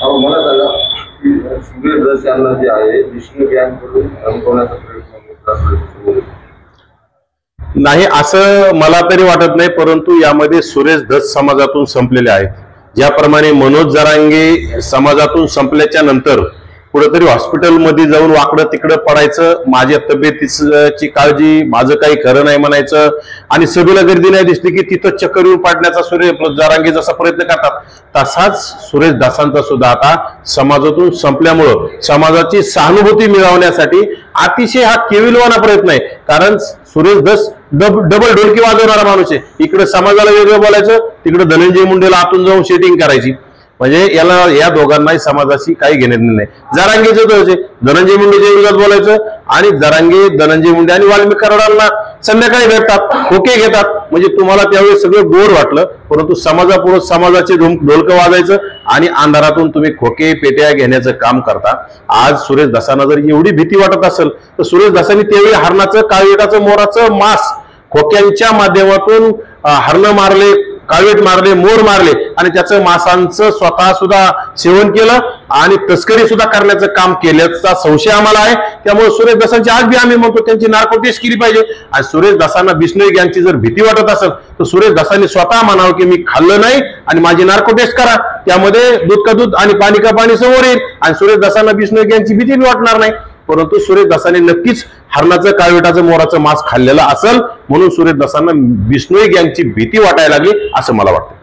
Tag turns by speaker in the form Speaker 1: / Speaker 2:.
Speaker 1: मला सांगा की सुरेश धस यांना जे आहे विष्णू गँगकडून धमकवण्याचा प्रयत्न
Speaker 2: नाही असं मला तरी वाटत नाही, परंतु यामध्ये सुरेश धस समाजातून संपलेले आहेत. ज्याप्रमाणे मनोज जरांगे समाजातून संपल्याच्या नंतर कुठेतरी हॉस्पिटलमध्ये जाऊन वाकडं तिकडं पडायचं, माझ्या तब्येतीची काळजी, माझं काही खरं नाही म्हणायचं आणि सभेला गर्दी नाही दिसली की तिथं चक्कर येऊन पाडण्याचा सुरेश जरांगे जसा प्रयत्न करतात तसाच सुरेश धसांचा सुद्धा आता समाजातून संपल्यामुळं समाजाची सहानुभूती मिळवण्यासाठी अतिशय हा केविलवाना प्रयत्न आहे. कारण सुरेश धस डबल ढोलकी वाजवणारा माणूस आहे. इकडे समाजाला वेगळं बोलायचं, तिकडे धनंजय मुंडेला आतून जाऊन सेटिंग करायची. म्हणजे या दोघांनाही समाजाशी काही घेणं नाही. जरांगेचं तर धनंजय मुंडेच्या विरोधात बोलायचं आणि जरांगे धनंजय मुंडे आणि वाल्मिक कराडांना संध्याकाळी भेटतात, खोके घेतात. म्हणजे तुम्हाला त्यावेळी सगळं गोड वाटलं, परंतु समाजापुढे समाजाचे ढोलकं वाजायचं आणि अंधारातून तुम्ही खोके पेट्या घेण्याचं काम करता. आज सुरेश धसांना जर एवढी भीती वाटत असेल तर सुरेश धसांनी त्यावेळी हरणाचं, काळविटाचं, मोराचं मांस खोक्यांच्या माध्यमातून हरणं मारले, काळवीट मारले, मोर मारले आणि त्याचं मांसांचं स्वतः सुद्धा सेवन केलं आणि तस्करी सुद्धा करण्याचं काम केल्याचा संशय आम्हाला आहे. त्यामुळे सुरेश धसांची आज बी आम्ही म्हणतो त्यांची नार्को टेस्ट केली पाहिजे. आणि सुरेश धसांना बिश्नोई गँगची जर भीती वाटत असेल तर सुरेश धसांनी स्वतः म्हणावं की मी खाल्लं नाही आणि माझी नार्को टेस्ट करा, त्यामध्ये दूध का दूध आणि पाणी का पाणी समोर येईल आणि सुरेश धसांना बिश्नोई गँगची भीती वाटणार नाही. परंतु सुरेश धसांनी नक्कीच हरणाचं, काळविटाचं, मोराचं मांस खाल्लेलं असेल म्हणून सुरेश धसांना बिश्नोई गँगची भीती वाटायला लागली असं मला वाटतं.